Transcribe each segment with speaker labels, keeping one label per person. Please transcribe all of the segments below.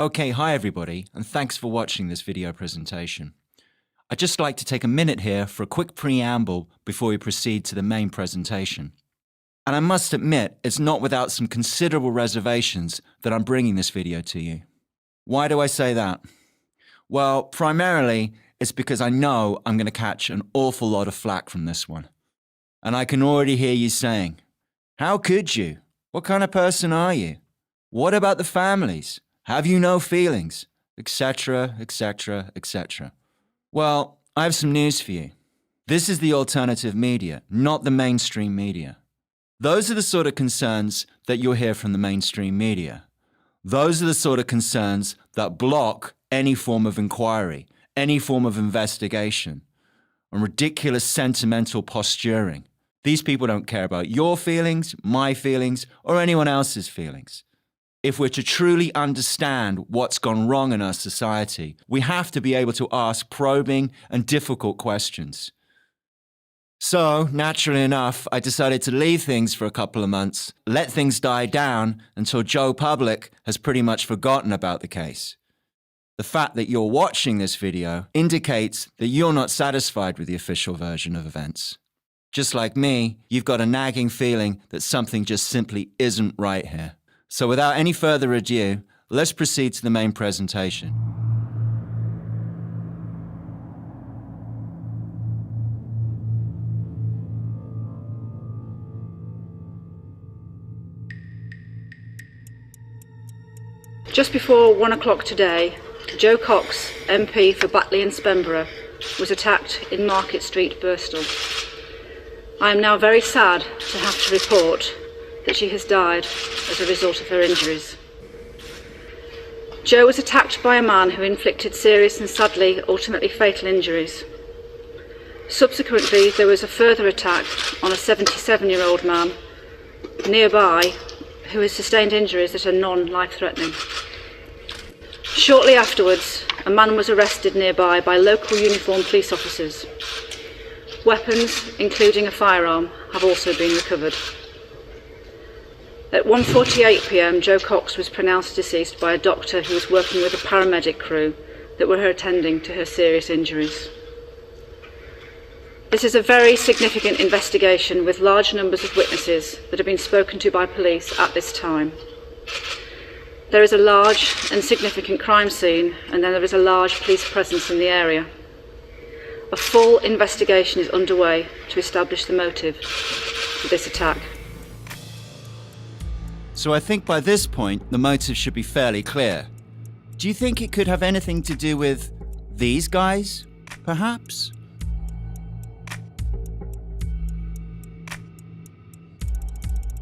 Speaker 1: Okay, hi everybody, and thanks for watching this video presentation. I'd just like to take a minute here for a quick preamble before we proceed to the main presentation. And I must admit, it's not without some considerable reservations that I'm bringing this video to you. Why do I say that? Well, primarily, it's because I know I'm going to catch an awful lot of flack from this one. And I can already hear you saying, how could you? What kind of person are you? What about the families? Have you no feelings? Etc., etc., etc. Well, I have some news for you. This is the alternative media, not the mainstream media. Those are the sort of concerns that you'll hear from the mainstream media. Those are the sort of concerns that block any form of inquiry, any form of investigation, and ridiculous sentimental posturing. These people don't care about your feelings, my feelings, or anyone else's feelings. If we're to truly understand what's gone wrong in our society, we have to be able to ask probing and difficult questions. So, naturally enough, I decided to leave things for a couple of months, let things die down until Joe Public has pretty much forgotten about the case. The fact that you're watching this video indicates that you're not satisfied with the official version of events. Just like me, you've got a nagging feeling that something just simply isn't right here. So without any further ado, let's proceed to the main presentation.
Speaker 2: Just before 1 o'clock today, Jo Cox, MP for Batley and Spenborough, was attacked in Market Street, Bristol. I am now very sad to have to report that she has died as a result of her injuries. Jo was attacked by a man who inflicted serious and sadly ultimately fatal injuries. Subsequently, there was a further attack on a 77-year-old man nearby who has sustained injuries that are non-life-threatening. Shortly afterwards, a man was arrested nearby by local uniformed police officers. Weapons, including a firearm, have also been recovered. At 1:48 p.m, Jo Cox was pronounced deceased by a doctor who was working with a paramedic crew that were attending to her serious injuries. This is a very significant investigation with large numbers of witnesses that have been spoken to by police at this time. There is a large and significant crime scene, and then there is a large police presence in the area. A full investigation is underway to establish the motive for this attack.
Speaker 1: So I think by this point, the motive should be fairly clear. Do you think it could have anything to do with these guys, perhaps?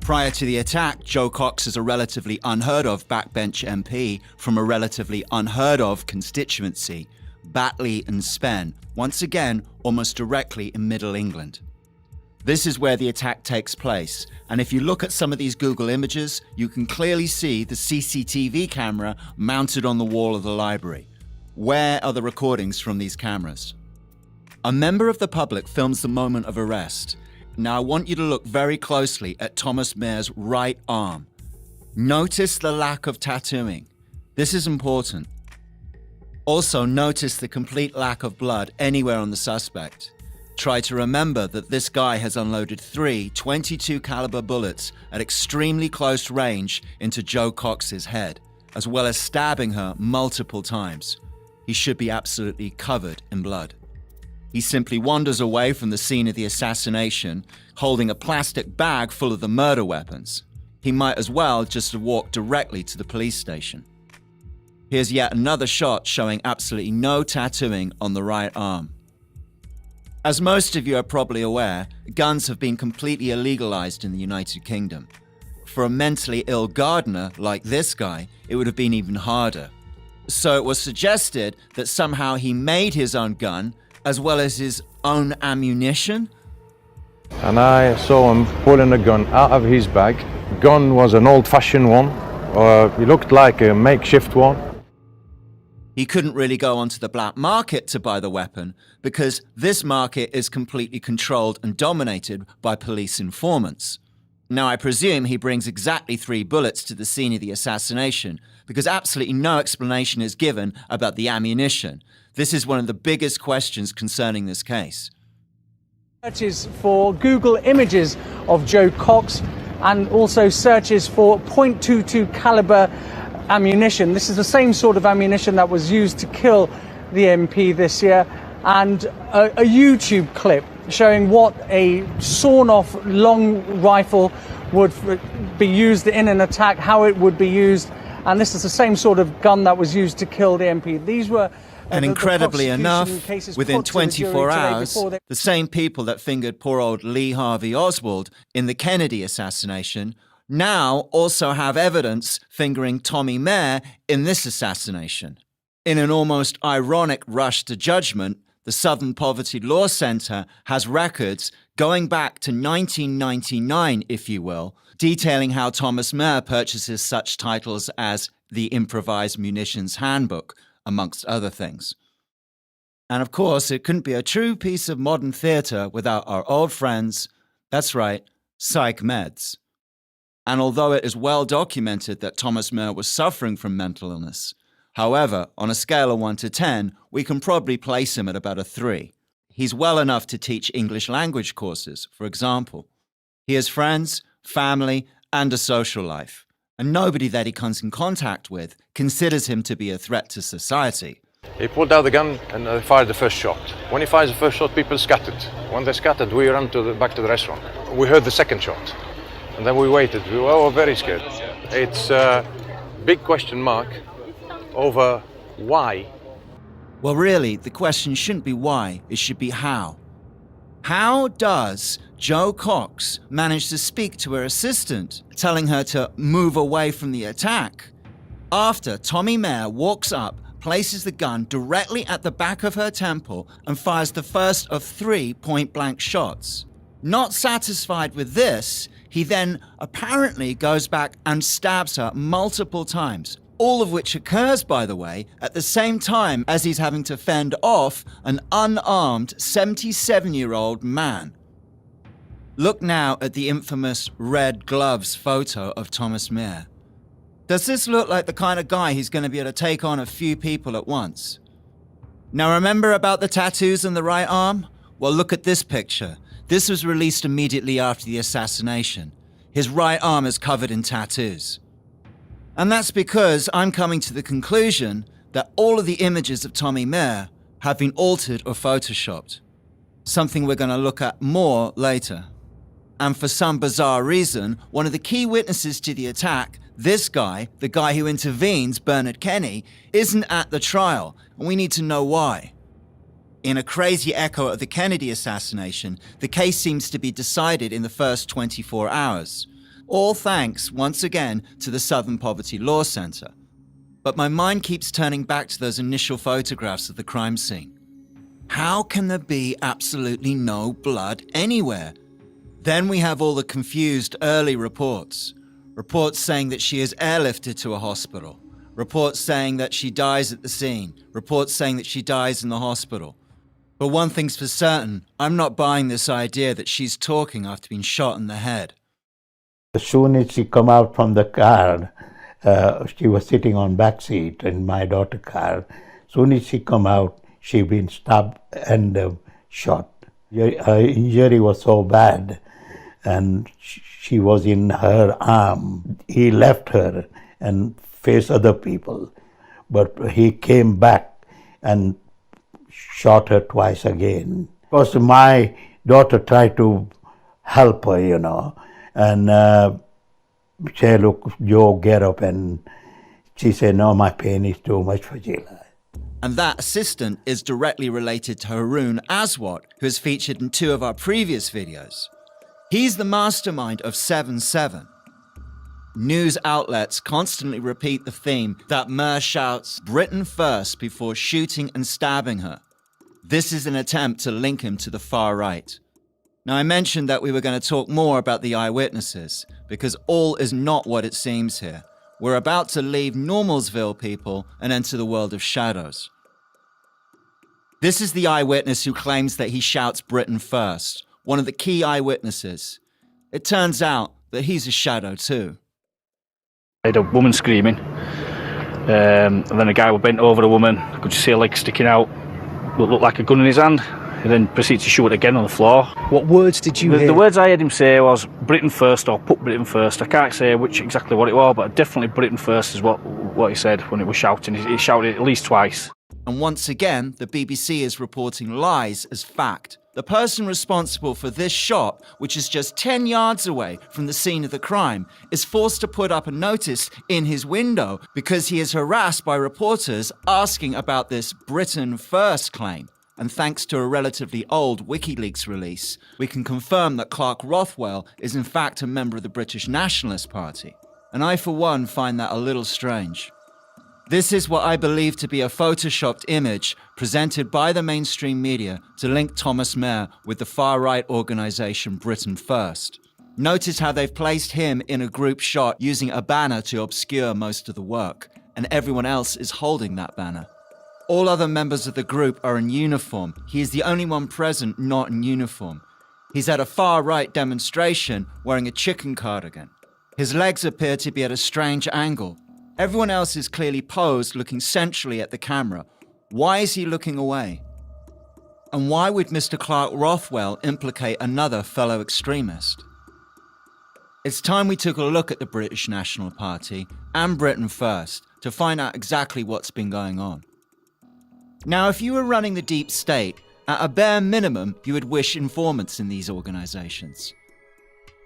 Speaker 1: Prior to the attack, Jo Cox is a relatively unheard of backbench MP from a relatively unheard of constituency, Batley and Spen, once again almost directly in Middle England. This is where the attack takes place, and if you look at some of these Google images, you can clearly see the CCTV camera mounted on the wall of the library. Where are the recordings from these cameras? A member of the public films the moment of arrest. Now I want you to look very closely at Thomas Mayer's right arm. Notice the lack of tattooing. This is important. Also notice the complete lack of blood anywhere on the suspect. Try to remember that this guy has unloaded 3 .22 caliber bullets at extremely close range into Jo Cox's head, as well as stabbing her multiple times. He should be absolutely covered in blood. He simply wanders away from the scene of the assassination, holding a plastic bag full of the murder weapons. He might as well just have walked directly to the police station. Here's yet another shot showing absolutely no tattooing on the right arm. As most of you are probably aware, guns have been completely illegalized in the United Kingdom. For a mentally ill gardener like this guy, it would have been even harder. So it was suggested that somehow he made his own gun, as well as his own ammunition.
Speaker 3: And I saw him pulling a gun out of his bag. The gun was an old-fashioned one, it looked like a makeshift one.
Speaker 1: He couldn't really go onto the black market to buy the weapon because this market is completely controlled and dominated by police informants. Now, I presume he brings exactly 3 bullets to the scene of the assassination, because absolutely no explanation is given about the ammunition. This is one of the biggest questions concerning this case.
Speaker 4: Searches for Google images of Jo Cox and also searches for .22 caliber ammunition. This is the same sort of ammunition that was used to kill the MP this year, and a YouTube clip showing what a sawn-off long rifle would be used in an attack, how it would be used, and this is the same sort of gun that was used to kill the MP. These were
Speaker 1: and incredibly enough, within 24 hours, the same people that fingered poor old Lee Harvey Oswald in the Kennedy assassination now also have evidence fingering Tommy Mayer in this assassination. In an almost ironic rush to judgment, the Southern Poverty Law Center has records going back to 1999, if you will, detailing how Thomas Mayer purchases such titles as the Improvised Munitions Handbook, amongst other things. And of course, it couldn't be a true piece of modern theatre without our old friends, that's right, psych meds. And although it is well documented that Thomas Mayer was suffering from mental illness, however, on a scale of 1 to 10, we can probably place him at about a 3. He's well enough to teach English language courses, for example. He has friends, family, and a social life. And nobody that he comes in contact with considers him to be a threat to society.
Speaker 3: He pulled out the gun and fired the first shot. When he fires the first shot, people scattered. When they scattered, we ran back to the restaurant. We heard the second shot. And then we waited. We were very scared. It's a big question mark over why.
Speaker 1: Well, really, the question shouldn't be why, it should be how. How does Jo Cox manage to speak to her assistant, telling her to move away from the attack, after Tommy Mayer walks up, places the gun directly at the back of her temple, and fires the first of 3 point-blank shots? Not satisfied with this, he then apparently goes back and stabs her multiple times, all of which occurs, by the way, at the same time as he's having to fend off an unarmed 77-year-old man. Look now at the infamous red gloves photo of Thomas Mayer. Does this look like the kind of guy who's going to be able to take on a few people at once? Now remember about the tattoos on the right arm? Well, look at this picture. This was released immediately after the assassination. His right arm is covered in tattoos. And that's because I'm coming to the conclusion that all of the images of Tommy Mayer have been altered or photoshopped, something we're going to look at more later. And for some bizarre reason, one of the key witnesses to the attack, this guy, the guy who intervenes, Bernard Kenny, isn't at the trial, and we need to know why. In a crazy echo of the Kennedy assassination, the case seems to be decided in the first 24 hours. All thanks, once again, to the Southern Poverty Law Center. But my mind keeps turning back to those initial photographs of the crime scene. How can there be absolutely no blood anywhere? Then we have all the confused early reports. Reports saying that she is airlifted to a hospital. Reports saying that she dies at the scene. Reports saying that she dies in the hospital. But one thing's for certain, I'm not buying this idea that she's talking after being shot in the head.
Speaker 5: As soon as she come out from the car, she was sitting on back seat in my daughter's car. As soon as she come out, she been stabbed and shot. Her injury was so bad, and she was in her arm. He left her and faced other people, but he came back and shot her twice again. Because my daughter tried to help her, and say, look, Joe, get up. And she said, no, my pain is too much for Sheila.
Speaker 1: And that assistant is directly related to Haroon Aswat, who is featured in 2 of our previous videos. He's the mastermind of 7/7. News outlets constantly repeat the theme that Mayer shouts Britain first before shooting and stabbing her. This is an attempt to link him to the far right. Now, I mentioned that we were going to talk more about the eyewitnesses, because all is not what it seems here. We're about to leave Normalsville, people, and enter the world of shadows. This is the eyewitness who claims that he shouts Britain first, one of the key eyewitnesses. It turns out that he's a shadow too.
Speaker 6: I had a woman screaming, and then a guy was bent over a woman. I could just see a leg sticking out, what looked like a gun in his hand, and then proceeded to shoot it again on the floor.
Speaker 7: What words did you hear?
Speaker 6: The words I heard him say was Britain first, or put Britain first. I can't say exactly what it was, but definitely Britain first is what he said when it was shouting. He shouted it at least twice.
Speaker 1: And once again, the BBC is reporting lies as fact. The person responsible for this shot, which is just 10 yards away from the scene of the crime, is forced to put up a notice in his window because he is harassed by reporters asking about this Britain First claim. And thanks to a relatively old WikiLeaks release, we can confirm that Clark Rothwell is in fact a member of the British Nationalist Party. And I, for one, find that a little strange. This is what I believe to be a photoshopped image presented by the mainstream media to link Thomas Mair with the far-right organisation Britain First. Notice how they've placed him in a group shot using a banner to obscure most of the work, and everyone else is holding that banner. All other members of the group are in uniform. He is the only one present not in uniform. He's at a far-right demonstration wearing a chicken cardigan. His legs appear to be at a strange angle. Everyone else is clearly posed, looking centrally at the camera. Why is he looking away? And why would Mr. Clark Rothwell implicate another fellow extremist? It's time we took a look at the British National Party and Britain First to find out exactly what's been going on. Now, if you were running the deep state, at a bare minimum, you would wish informants in these organisations.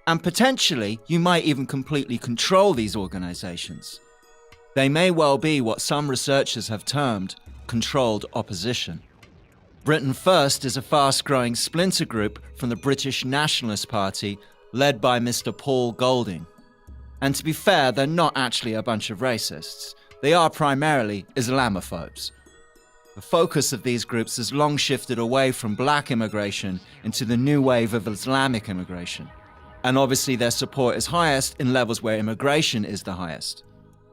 Speaker 1: And potentially, you might even completely control these organisations. They may well be what some researchers have termed controlled opposition. Britain First is a fast-growing splinter group from the British Nationalist Party led by Mr. Paul Golding. And to be fair, they're not actually a bunch of racists. They are primarily Islamophobes. The focus of these groups has long shifted away from black immigration into the new wave of Islamic immigration. And obviously their support is highest in levels where immigration is the highest.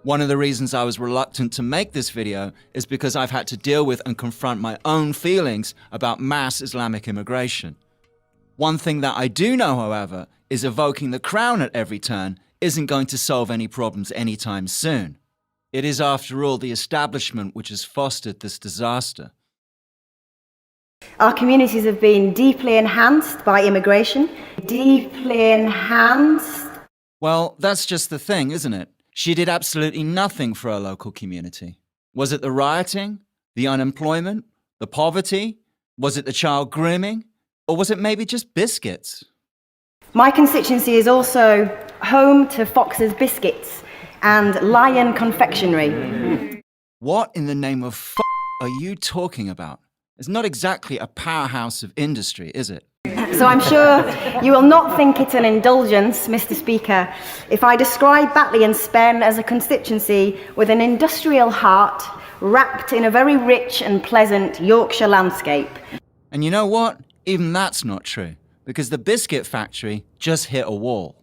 Speaker 1: One of the reasons I was reluctant to make this video is because I've had to deal with and confront my own feelings about mass Islamic immigration. One thing that I do know, however, is evoking the crown at every turn isn't going to solve any problems anytime soon. It is, after all, the establishment which has fostered this disaster.
Speaker 8: Our communities have been deeply enhanced by immigration. Deeply enhanced.
Speaker 1: Well, that's just the thing, isn't it? She did absolutely nothing for her local community. Was it the rioting, the unemployment, the poverty? Was it the child grooming? Or was it maybe just biscuits?
Speaker 8: My constituency is also home to Fox's Biscuits and Lion Confectionery.
Speaker 1: What in the name of f*** are you talking about? It's not exactly a powerhouse of industry, is it?
Speaker 8: So I'm sure you will not think it an indulgence, Mr. Speaker, if I describe Batley and Spen as a constituency with an industrial heart wrapped in a very rich and pleasant Yorkshire landscape.
Speaker 1: And you know what? Even that's not true, because the biscuit factory just hit a wall.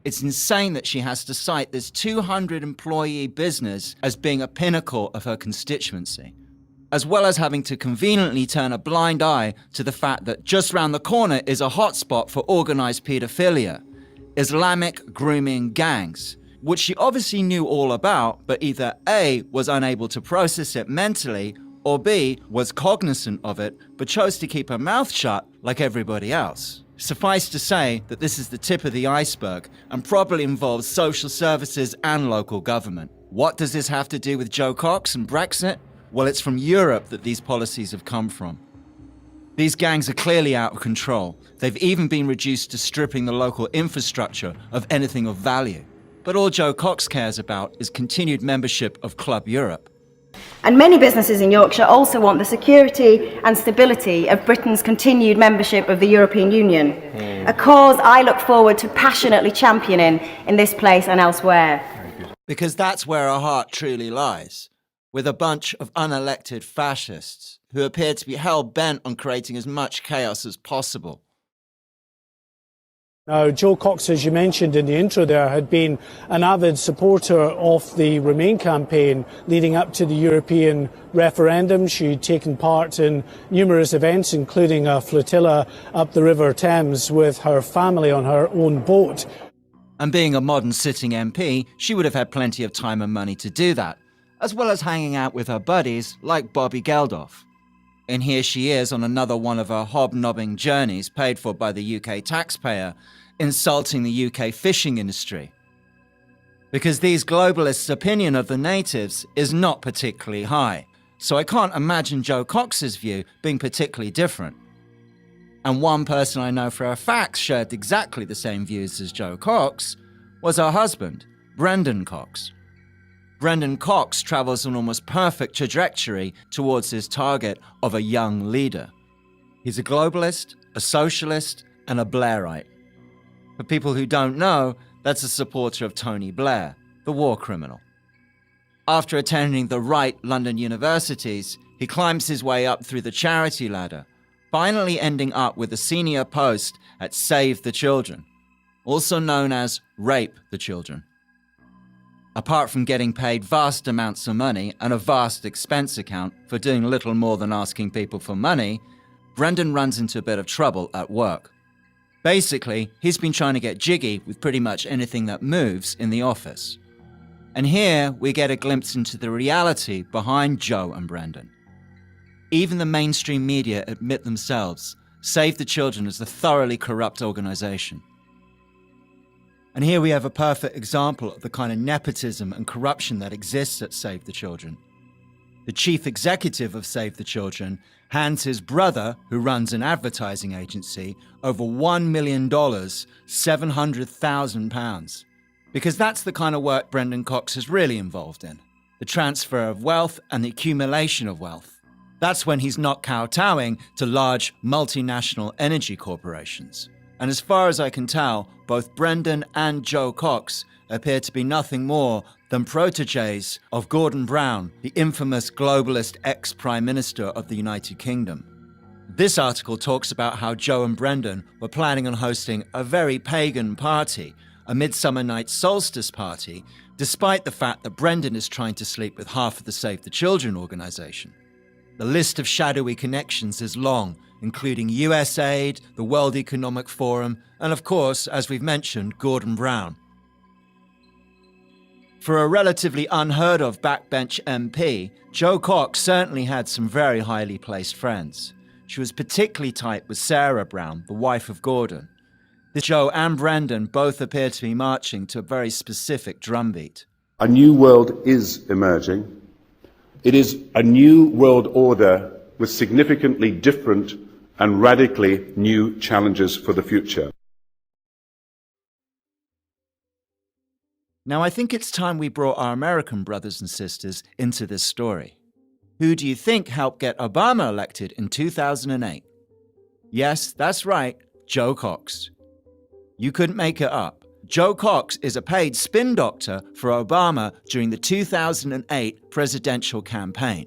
Speaker 1: It's insane that she has to cite this 200-employee business as being a pinnacle of her constituency, as well as having to conveniently turn a blind eye to the fact that just round the corner is a hotspot for organised paedophilia, Islamic grooming gangs, which she obviously knew all about, but either A, was unable to process it mentally, or B, was cognizant of it, but chose to keep her mouth shut like everybody else. Suffice to say that this is the tip of the iceberg and probably involves social services and local government. What does this have to do with Jo Cox and Brexit? Well, it's from Europe that these policies have come from. These gangs are clearly out of control. They've even been reduced to stripping the local infrastructure of anything of value. But all Jo Cox cares about is continued membership of Club Europe.
Speaker 8: And many businesses in Yorkshire also want the security and stability of Britain's continued membership of the European Union, a cause I look forward to passionately championing in this place and elsewhere.
Speaker 1: Because that's where our heart truly lies, with a bunch of unelected fascists who appear to be hell-bent on creating as much chaos as possible.
Speaker 9: Now, Jo Cox, as you mentioned in the intro there, had been an avid supporter of the Remain campaign leading up to the European referendum. She'd taken part in numerous events, including a flotilla up the River Thames with her family on her own boat.
Speaker 1: And being a modern sitting MP, she would have had plenty of time and money to do that, as well as hanging out with her buddies like Bobby Geldof. And here she is on another one of her hobnobbing journeys paid for by the UK taxpayer, insulting the UK fishing industry. Because these globalists' opinion of the natives is not particularly high, so I can't imagine Jo Cox's view being particularly different. And one person I know for a fact shared exactly the same views as Jo Cox was her husband, Brendan Cox. Brendan Cox travels an almost perfect trajectory towards his target of a young leader. He's a globalist, a socialist, and a Blairite. For people who don't know, that's a supporter of Tony Blair, the war criminal. After attending the right London universities, he climbs his way up through the charity ladder, finally ending up with a senior post at Save the Children, also known as Rape the Children. Apart from getting paid vast amounts of money and a vast expense account for doing little more than asking people for money, Brendan runs into a bit of trouble at work. Basically, he's been trying to get jiggy with pretty much anything that moves in the office. And here we get a glimpse into the reality behind Jo and Brendan. Even the mainstream media admit themselves, Save the Children as a thoroughly corrupt organization. And here we have a perfect example of the kind of nepotism and corruption that exists at Save the Children. The chief executive of Save the Children hands his brother, who runs an advertising agency, over $1 million, £700,000. Because that's the kind of work Brendan Cox is really involved in. The transfer of wealth and the accumulation of wealth. That's when he's not kowtowing to large multinational energy corporations. And as far as I can tell, both Brendan and Jo Cox appear to be nothing more than protégés of Gordon Brown, the infamous globalist ex-Prime Minister of the United Kingdom. This article talks about how Jo and Brendan were planning on hosting a very pagan party, a Midsummer Night's Solstice party, despite the fact that Brendan is trying to sleep with half of the Save the Children organisation. The list of shadowy connections is long, including USAID, the World Economic Forum, and of course, as we've mentioned, Gordon Brown. For a relatively unheard of backbench MP, Jo Cox certainly had some very highly placed friends. She was particularly tight with Sarah Brown, the wife of Gordon. Jo and Brendan both appear to be marching to a very specific drumbeat.
Speaker 7: A new world is emerging. It is a new world order with significantly different and radically new challenges for the future.
Speaker 1: Now, I think it's time we brought our American brothers and sisters into this story. Who do you think helped get Obama elected in 2008? Yes, that's right, Jo Cox. You couldn't make it up. Jo Cox is a paid spin doctor for Obama during the 2008 presidential campaign.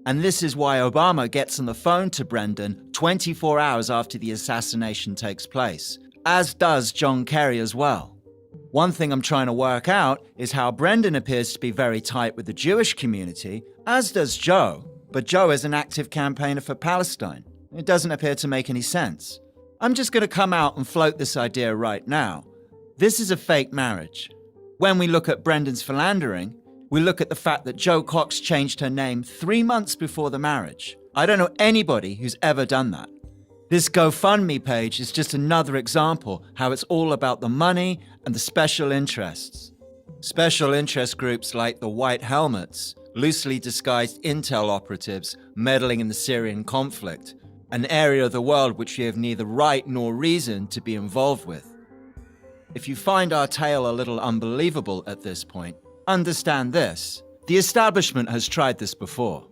Speaker 1: And this is why Obama gets on the phone to Brendan 24 hours after the assassination takes place, as does John Kerry as well. One thing I'm trying to work out is how Brendan appears to be very tight with the Jewish community, as does Jo, but Jo is an active campaigner for Palestine. It doesn't appear to make any sense. I'm just going to come out and float this idea right now. This is a fake marriage. When we look at Brendan's philandering, we look at the fact that Jo Cox changed her name 3 months before the marriage. I don't know anybody who's ever done that. This GoFundMe page is just another example how it's all about the money and the special interests. Special interest groups like the White Helmets, loosely disguised intel operatives meddling in the Syrian conflict, an area of the world which we have neither right nor reason to be involved with. If you find our tale a little unbelievable at this point, understand this. The establishment has tried this before.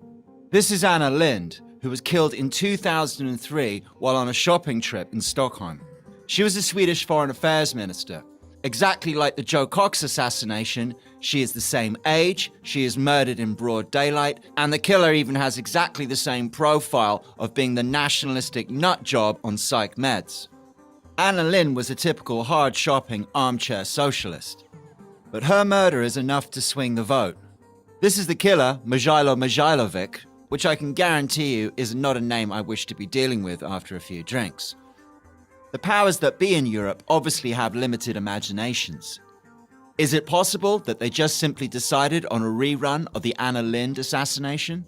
Speaker 1: This is Anna Lindh, who was killed in 2003 while on a shopping trip in Stockholm. She was a Swedish foreign affairs minister. Exactly like the Jo Cox assassination, she is the same age, she is murdered in broad daylight, and the killer even has exactly the same profile of being the nationalistic nut job on psych meds. Anna Lindh was a typical hard-shopping armchair socialist. But her murder is enough to swing the vote. This is the killer, Mijailo Mijailovic, which I can guarantee you is not a name I wish to be dealing with after a few drinks. The powers that be in Europe obviously have limited imaginations. Is it possible that they just simply decided on a rerun of the Anna Lindh assassination?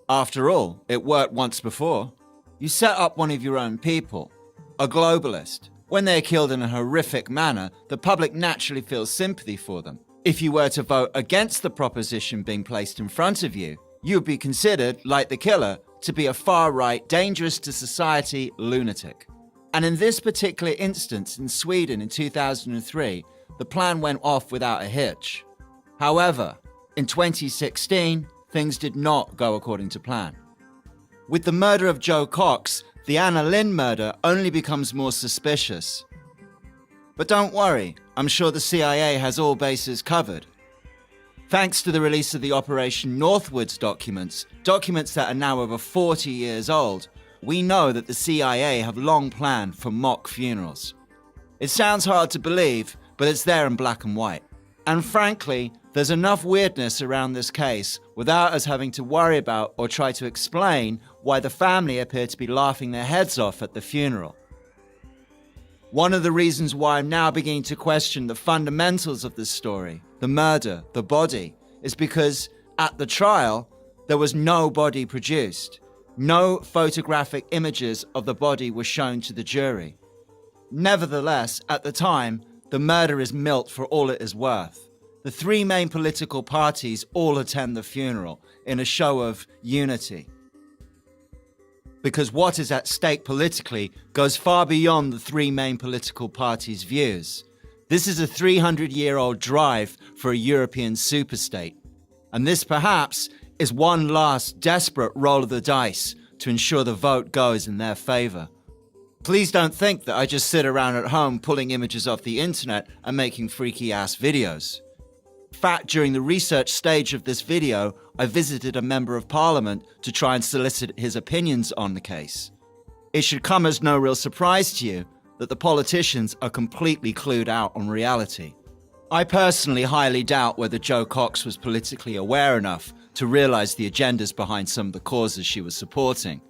Speaker 1: After all, it worked once before. You set up one of your own people, a globalist. When they are killed in a horrific manner, the public naturally feels sympathy for them. If you were to vote against the proposition being placed in front of you, you would be considered, like the killer, to be a far-right, dangerous to society lunatic. And in this particular instance in Sweden in 2003, the plan went off without a hitch. However, in 2016, things did not go according to plan. With the murder of Jo Cox, the Anna Lindh murder only becomes more suspicious. But don't worry, I'm sure the CIA has all bases covered. Thanks to the release of the Operation Northwoods documents that are now over 40 years old, we know that the CIA have long planned for mock funerals. It sounds hard to believe, but it's there in black and white. And frankly, there's enough weirdness around this case without us having to worry about or try to explain why the family appear to be laughing their heads off at the funeral. One of the reasons why I'm now beginning to question the fundamentals of this story, the murder, the body, is because at the trial, there was no body produced. No photographic images of the body were shown to the jury. Nevertheless, at the time, the murder is milked for all it is worth. The three main political parties all attend the funeral in a show of unity. Because what is at stake politically goes far beyond the three main political parties' views. This is a 300-year-old drive for a European superstate. And this perhaps is one last desperate roll of the dice to ensure the vote goes in their favor. Please don't think that I just sit around at home pulling images off the internet and making freaky-ass videos. In fact, during the research stage of this video, I visited a member of parliament to try and solicit his opinions on the case. It should come as no real surprise to you that the politicians are completely clued out on reality. I personally highly doubt whether Jo Cox was politically aware enough to realize the agendas behind some of the causes she was supporting.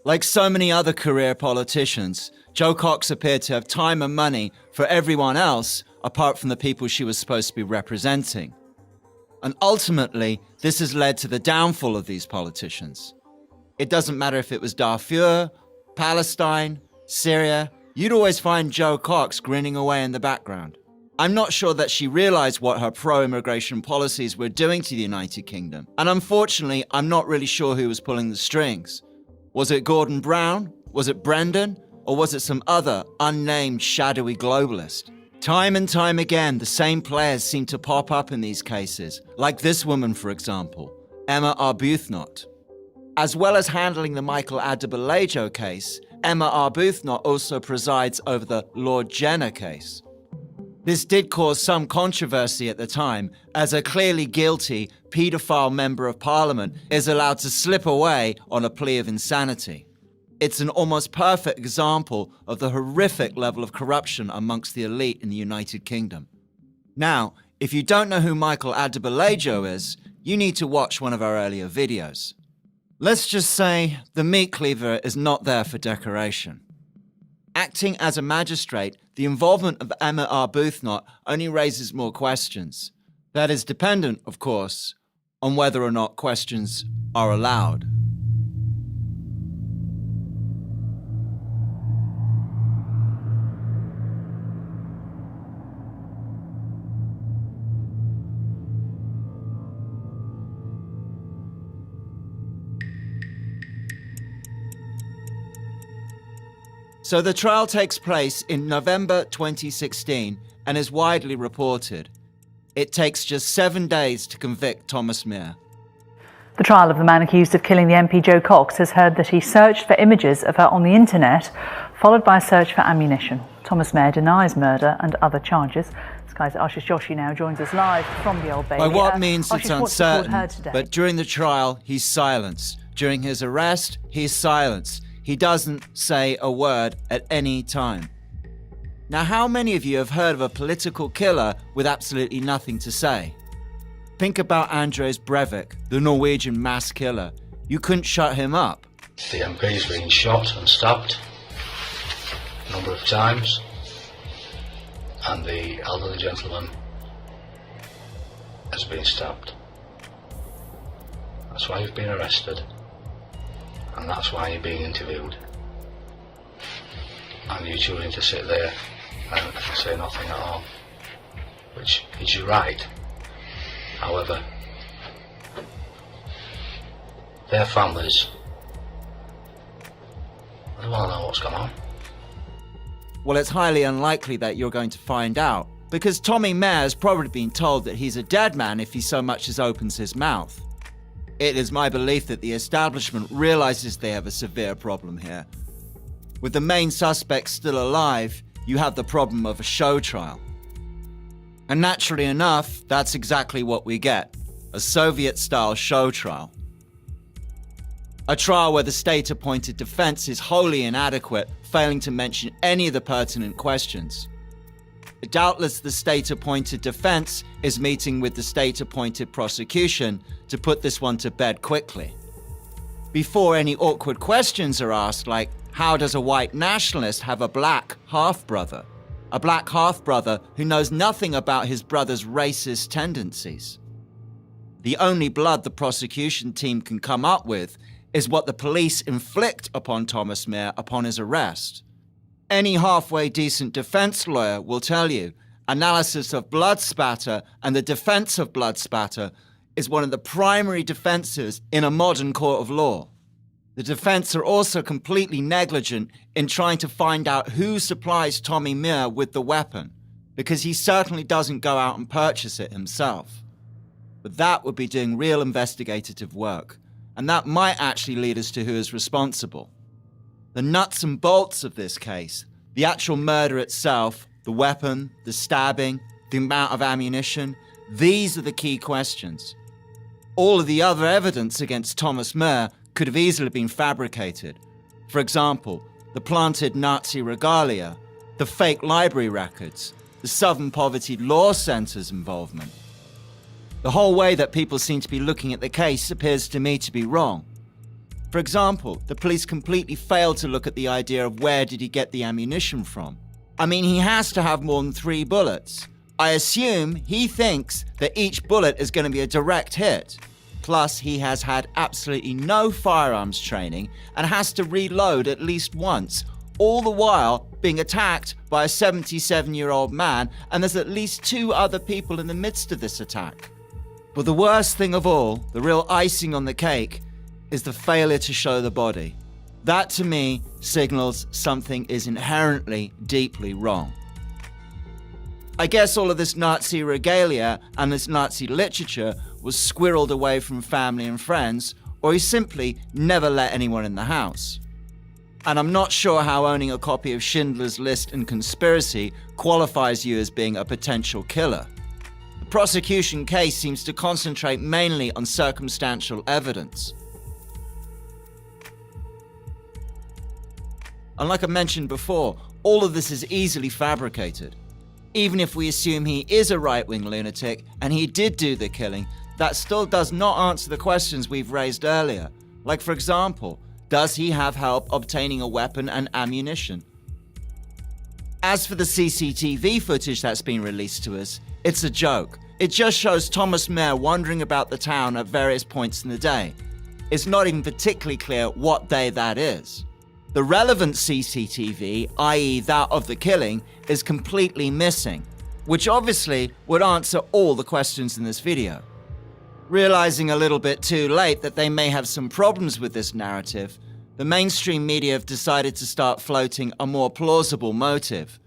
Speaker 1: Like so many other career politicians, Jo Cox appeared to have time and money for everyone else apart from the people she was supposed to be representing. And ultimately, this has led to the downfall of these politicians. It doesn't matter if it was Darfur, Palestine, Syria, you'd always find Jo Cox grinning away in the background. I'm not sure that she realized what her pro-immigration policies were doing to the United Kingdom. And unfortunately, I'm not really sure who was pulling the strings. Was it Gordon Brown? Was it Brendan? Or was it some other unnamed shadowy globalist? Time and time again, the same players seem to pop up in these cases, like this woman, for example, Emma Arbuthnot. As well as handling the Michael Adebolajo case, Emma Arbuthnot also presides over the Lord Jenner case. This did cause some controversy at the time, as a clearly guilty paedophile member of parliament is allowed to slip away on a plea of insanity. It's an almost perfect example of the horrific level of corruption amongst the elite in the United Kingdom. Now, if you don't know who Michael Adebolajo is, you need to watch one of our earlier videos. Let's just say the meat cleaver is not there for decoration. Acting as a magistrate, the involvement of Emma Arbuthnot only raises more questions. That is dependent, of course, on whether or not questions are allowed. So the trial takes place in November 2016 and is widely reported. It takes just 7 days to convict Thomas Meir.
Speaker 10: The trial of the man accused of killing the MP Jo Cox has heard that he searched for images of her on the internet, followed by a search for ammunition. Thomas Meir denies murder and other charges. Sky's Ashish Joshi now joins us live from the Old Bailey.
Speaker 1: By what means
Speaker 10: Ashish,
Speaker 1: it's uncertain,
Speaker 10: heard
Speaker 1: but during the trial, he's silenced. During his arrest, he's silenced. He doesn't say a word at any time. Now, how many of you have heard of a political killer with absolutely nothing to say? Think about Anders Breivik, the Norwegian mass killer. You couldn't shut him up.
Speaker 11: The MP's been shot and stabbed.
Speaker 6: number of times, and the elderly gentleman has been stabbed. That's why you've been arrested, and that's why you're being interviewed. And you're choosing to sit there and say nothing at all, which is your right. However, their families, they want to know what's going on.
Speaker 1: Well, it's highly unlikely that you're going to find out, because Tommy Mayer has probably been told that he's a dead man if he so much as opens his mouth. It is my belief that the establishment realizes they have a severe problem here. With the main suspects still alive, you have the problem of a show trial. And naturally enough, that's exactly what we get, a Soviet-style show trial. A trial where the state-appointed defense is wholly inadequate, failing to mention any of the pertinent questions. Doubtless the state-appointed defense is meeting with the state-appointed prosecution to put this one to bed quickly. Before any awkward questions are asked, like, how does a white nationalist have a black half-brother? A black half-brother who knows nothing about his brother's racist tendencies. The only blood the prosecution team can come up with is what the police inflict upon Thomas Mayer upon his arrest. Any halfway decent defense lawyer will tell you analysis of blood spatter and the defense of blood spatter is one of the primary defenses in a modern court of law. The defense are also completely negligent in trying to find out who supplies Tommy Mayer with the weapon, because he certainly doesn't go out and purchase it himself. But that would be doing real investigative work, and that might actually lead us to who is responsible. The nuts and bolts of this case, the actual murder itself, the weapon, the stabbing, the amount of ammunition, these are the key questions. All of the other evidence against Thomas Mayer could have easily been fabricated. For example, the planted Nazi regalia, the fake library records, the Southern Poverty Law Centre's involvement. The whole way that people seem to be looking at the case appears to me to be wrong. For example, the police completely failed to look at the idea of where did he get the ammunition from. I mean, he has to have more than 3 bullets. I assume he thinks that each bullet is going to be a direct hit. Plus, he has had absolutely no firearms training and has to reload at least once, all the while being attacked by a 77-year-old man, and there's at least 2 other people in the midst of this attack. But the worst thing of all, the real icing on the cake, is the failure to show the body. That, to me, signals something is inherently, deeply wrong. I guess all of this Nazi regalia and this Nazi literature was squirreled away from family and friends, or he simply never let anyone in the house. And I'm not sure how owning a copy of Schindler's List and Conspiracy qualifies you as being a potential killer. The prosecution case seems to concentrate mainly on circumstantial evidence. And like I mentioned before, all of this is easily fabricated. Even if we assume he is a right-wing lunatic and he did do the killing, that still does not answer the questions we've raised earlier. Like, for example, does he have help obtaining a weapon and ammunition? As for the CCTV footage that's been released to us, it's a joke. It just shows Thomas Mayer wandering about the town at various points in the day. It's not even particularly clear what day that is. The relevant CCTV, i.e. that of the killing, is completely missing, which obviously would answer all the questions in this video. Realizing a little bit too late that they may have some problems with this narrative, the mainstream media have decided to start floating a more plausible motive.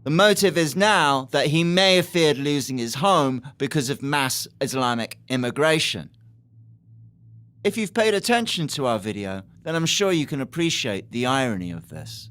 Speaker 1: The motive is now that he may have feared losing his home because of mass Islamic immigration. If you've paid attention to our video, then I'm sure you can appreciate the irony of this.